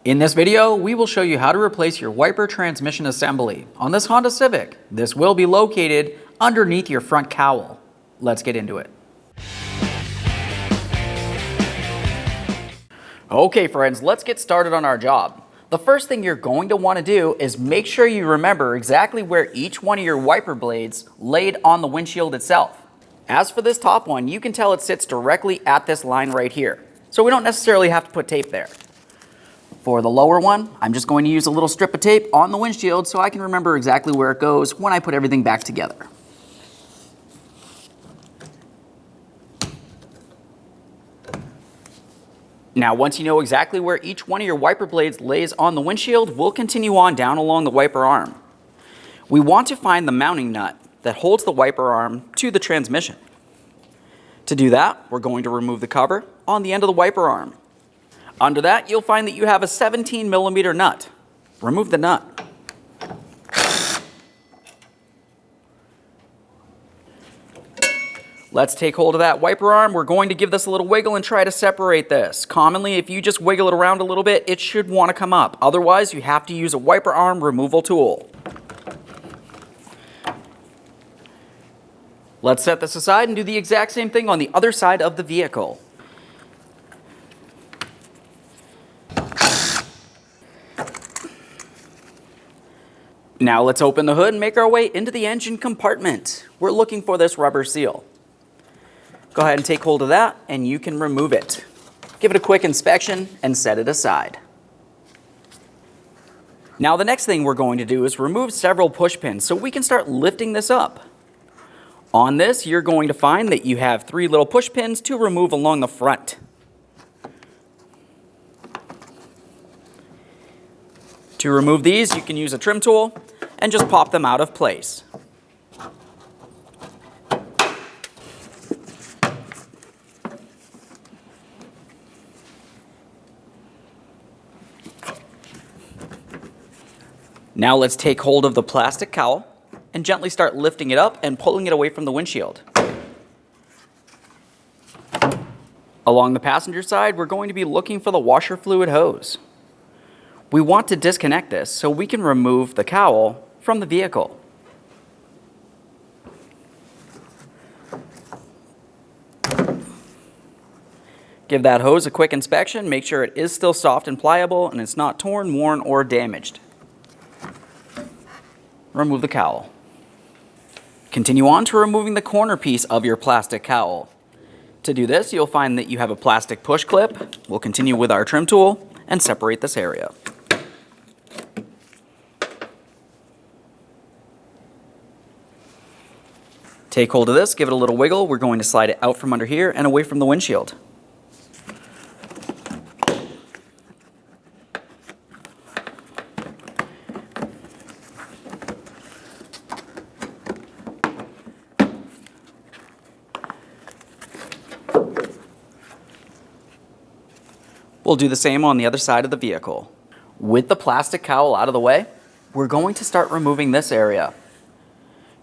In this video, we will show you how to replace your wiper transmission assembly on this Honda Civic. This will be located underneath your front cowl. Let's get into it. Okay friends, let's get started on our job. The first thing you're going to want to do is make sure you remember exactly where each one of your wiper blades laid on the windshield itself. As for this top one, you can tell it sits directly at this line right here, so we don't necessarily have to put tape there. For the lower one, I'm just going to use a little strip of tape on the windshield so I can remember exactly where it goes when I put everything back together. Now, once you know exactly where each one of your wiper blades lays on the windshield, we'll continue on down along the wiper arm. We want to find the mounting nut that holds the wiper arm to the transmission. To do that, we're going to remove the cover on the end of the wiper arm. Under that, you'll find that you have a 17mm nut. Remove the nut. Let's take hold of that wiper arm. We're going to give this a little wiggle and try to separate this. Commonly, if you just wiggle it around a little bit, it should want to come up. Otherwise, you have to use a wiper arm removal tool. Let's set this aside and do the exact same thing on the other side of the vehicle. Now let's open the hood and make our way into the engine compartment. We're looking for this rubber seal. Go ahead and take hold of that and you can remove it. Give it a quick inspection and set it aside. Now the next thing we're going to do is remove several push pins so we can start lifting this up. On this, you're going to find that you have 3 little push pins to remove along the front. To remove these, you can use a trim tool and just pop them out of place. Now let's take hold of the plastic cowl and gently start lifting it up and pulling it away from the windshield. Along the passenger side, we're going to be looking for the washer fluid hose. We want to disconnect this so we can remove the cowl from the vehicle. Give that hose a quick inspection, make sure it is still soft and pliable and it's not torn, worn, or damaged. Remove the cowl. Continue on to removing the corner piece of your plastic cowl. To do this, you'll find that you have a plastic push clip. We'll continue with our trim tool and separate this area. Take hold of this, give it a little wiggle. We're going to slide it out from under here and away from the windshield. We'll do the same on the other side of the vehicle. With the plastic cowl out of the way, we're going to start removing this area.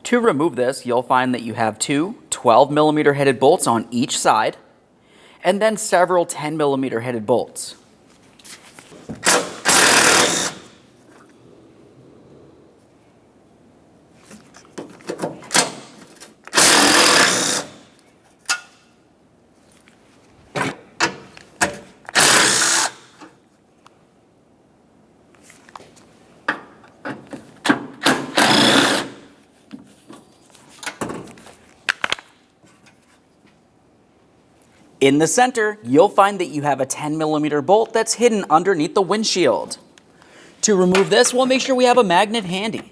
To remove this, you'll find that you have 2 12mm headed bolts on each side, and then several 10mm headed bolts. In the center, you'll find that you have a 10mm bolt that's hidden underneath the windshield. To remove this, we'll make sure we have a magnet handy.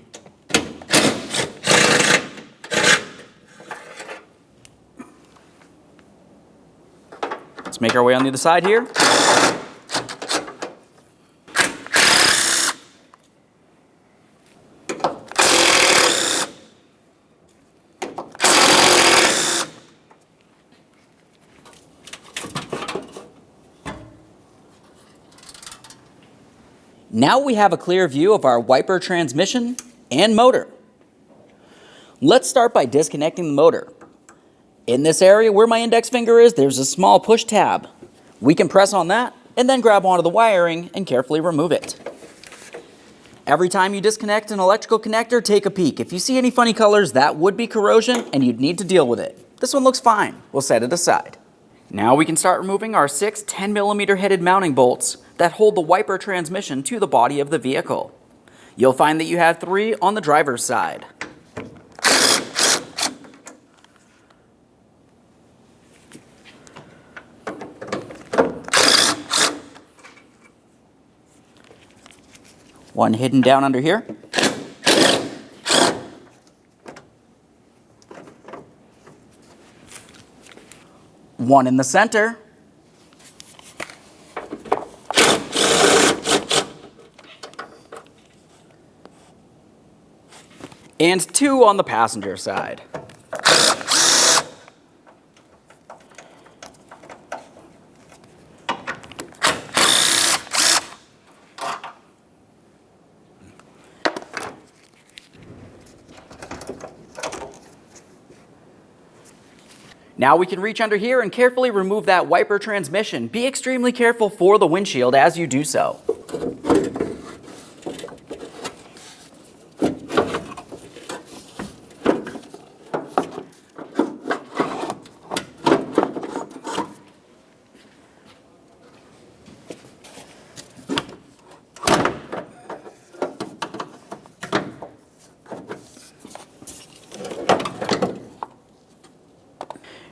Let's make our way on the other side here. Now we have a clear view of our wiper transmission and motor. Let's start by disconnecting the motor. In this area where my index finger is, there's a small push tab. We can press on that and then grab onto the wiring and carefully remove it. Every time you disconnect an electrical connector, take a peek. If you see any funny colors, that would be corrosion and you'd need to deal with it. This one looks fine. We'll set it aside. Now we can start removing our 6 10mm headed mounting bolts that hold the wiper transmission to the body of the vehicle. You'll find that you have 3 on the driver's side. One hidden down under here. One in the center. And 2 on the passenger side. Now we can reach under here and carefully remove that wiper transmission. Be extremely careful for the windshield as you do so.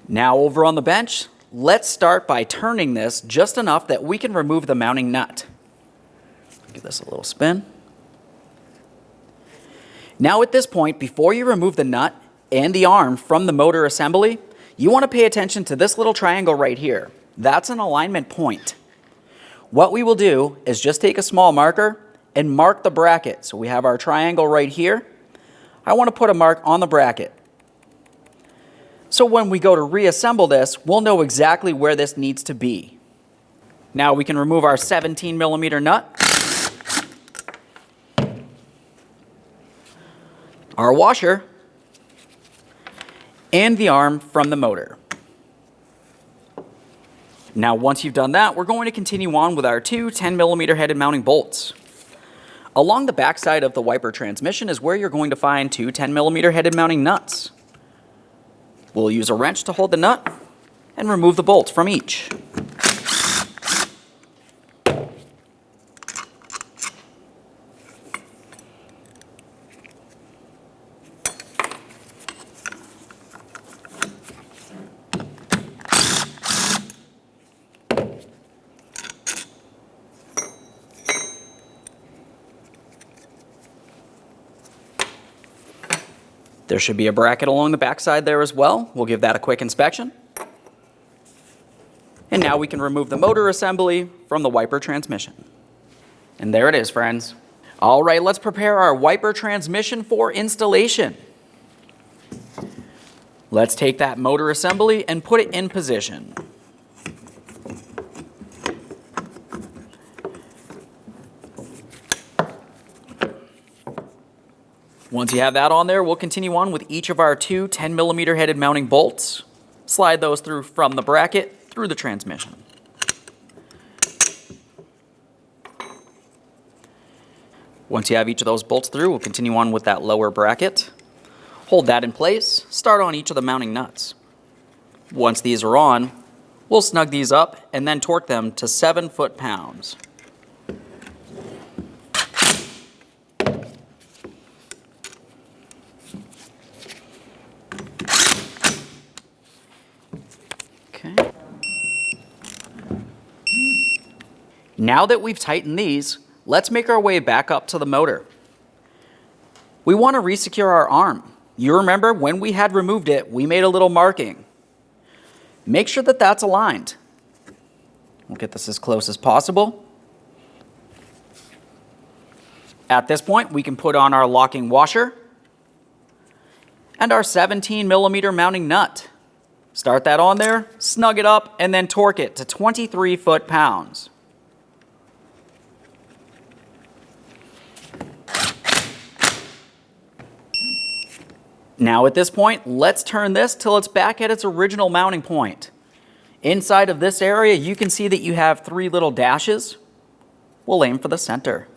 Now over on the bench, let's start by turning this just enough that we can remove the mounting nut. Give this a little spin. Now at this point, before you remove the nut and the arm from the motor assembly, you want to pay attention to this little triangle right here. That's an alignment point. What we will do is just take a small marker and mark the bracket. So we have our triangle right here. I want to put a mark on the bracket. So when we go to reassemble this, we'll know exactly where this needs to be. Now we can remove our 17mm nut, our washer, and the arm from the motor. Now once you've done that, we're going to continue on with our 2 10mm headed mounting bolts. Along the backside of the wiper transmission is where you're going to find 2 10mm headed mounting nuts. We'll use a wrench to hold the nut and remove the bolts from each. There should be a bracket along the backside there as well. We'll give that a quick inspection. And now we can remove the motor assembly from the wiper transmission. And there it is, friends. All right, let's prepare our wiper transmission for installation. Let's take that motor assembly and put it in position. Once you have that on there, we'll continue on with each of our 2 10mm headed mounting bolts. Slide those through from the bracket through the transmission. Once you have each of those bolts through, we'll continue on with that lower bracket. Hold that in place, start on each of the mounting nuts. Once these are on, we'll snug these up and then torque them to 7 foot-pounds. Now that we've tightened these, let's make our way back up to the motor. We want to resecure our arm. You remember when we had removed it, we made a little marking. Make sure that that's aligned. We'll get this as close as possible. At this point, we can put on our locking washer and our 17mm mounting nut. Start that on there, snug it up, and then torque it to 23 foot-pounds. Now at this point, let's turn this till it's back at its original mounting point. Inside of this area, you can see that you have 3 little dashes. We'll aim for the center.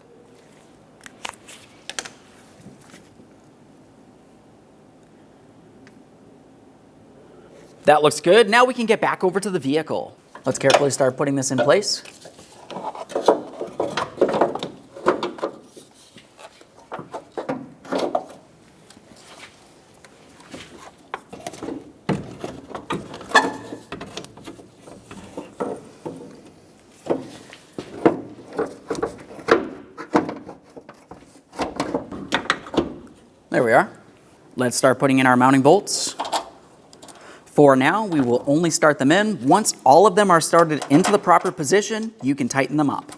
That looks good. Now we can get back over to the vehicle. Let's carefully start putting this in place. There we are. Let's start putting in our mounting bolts. For now, we will only start them in. Once all of them are started into the proper position, you can tighten them up.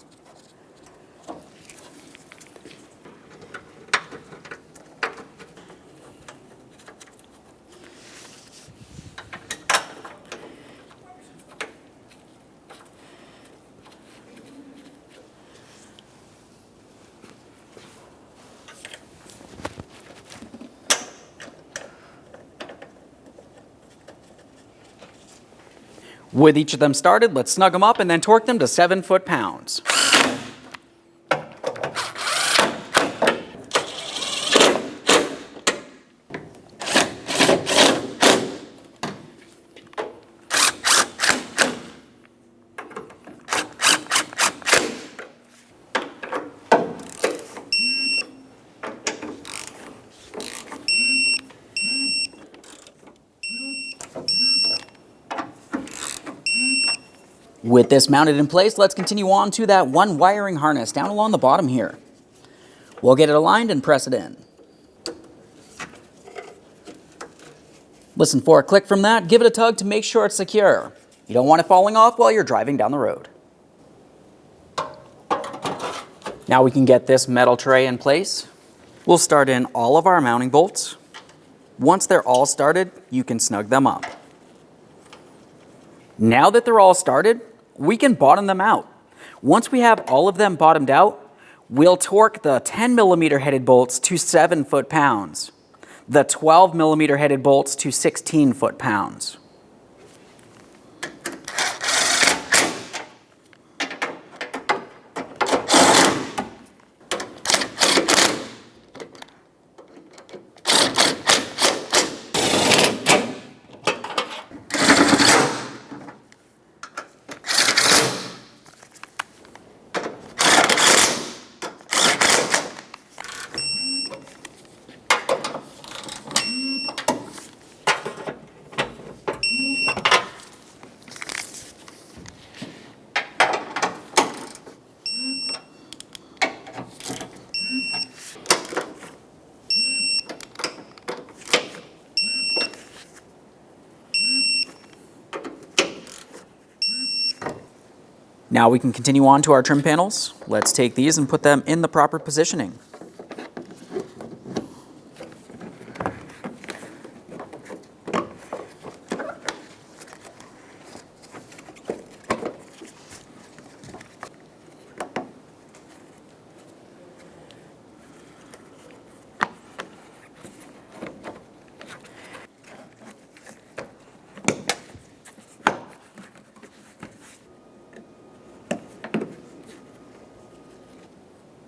With each of them started, let's snug them up and then torque them to 7 foot-pounds. With this mounted in place, let's continue on to that one wiring harness down along the bottom here. We'll get it aligned and press it in. Listen for a click from that, give it a tug to make sure it's secure. You don't want it falling off while you're driving down the road. Now we can get this metal tray in place. We'll start in all of our mounting bolts. Once they're all started, you can snug them up. Now that they're all started, we can bottom them out. Once we have all of them bottomed out, we'll torque the 10mm headed bolts to 7 foot-pounds, the 12mm headed bolts to 16 foot-pounds. Now we can continue on to our trim panels. Let's take these and put them in the proper positioning.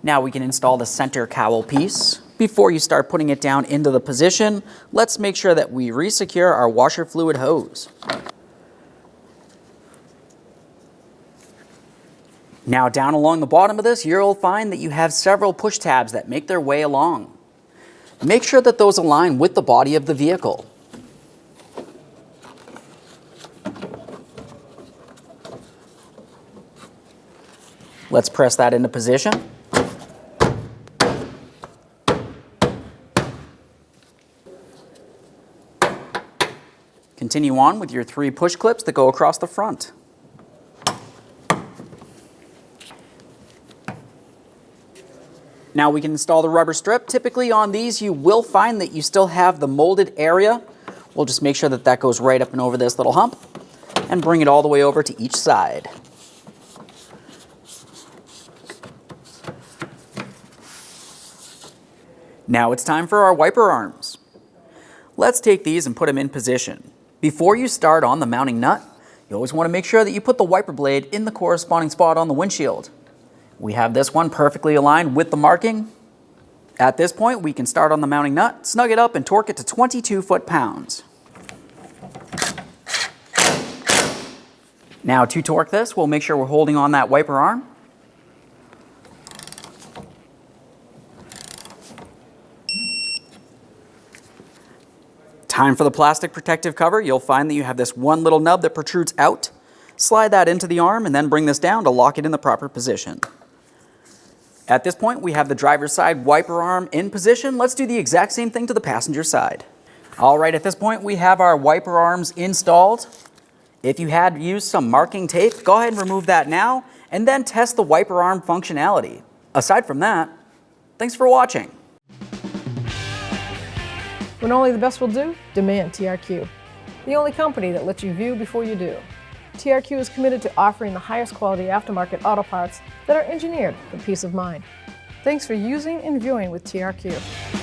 Now we can install the center cowl piece. Before you start putting it down into the position, let's make sure that we re-secure our washer fluid hose. Now down along the bottom of this, you'll find that you have several push tabs that make their way along. Make sure that those align with the body of the vehicle. Let's press that into position. Continue on with your 3 push clips that go across the front. Now we can install the rubber strip. Typically on these you will find that you still have the molded area. We'll just make sure that that goes right up and over this little hump and bring it all the way over to each side. Now it's time for our wiper arms. Let's take these and put them in position. Before you start on the mounting nut, You always want to make sure that you put the wiper blade in the corresponding spot on the windshield. We have this one perfectly aligned with the marking. At this point, we can start on the mounting nut, snug it up, and torque it to 22 foot-pounds. Now to torque this, we'll make sure we're holding on that wiper arm. Time for the plastic protective cover. You'll find that you have this one little nub that protrudes out. Slide that into the arm and then bring this down to lock it in the proper position. At this point, we have the driver's side wiper arm in position. Let's do the exact same thing to the passenger side. All right, at this point, we have our wiper arms installed. If you had used some marking tape, go ahead and remove that now, and then test the wiper arm functionality. Aside from that, thanks for watching. When only the best will do, demand TRQ. The only company that lets you view before you do. TRQ is committed to offering the highest quality aftermarket auto parts that are engineered for peace of mind. Thanks for using and viewing with TRQ.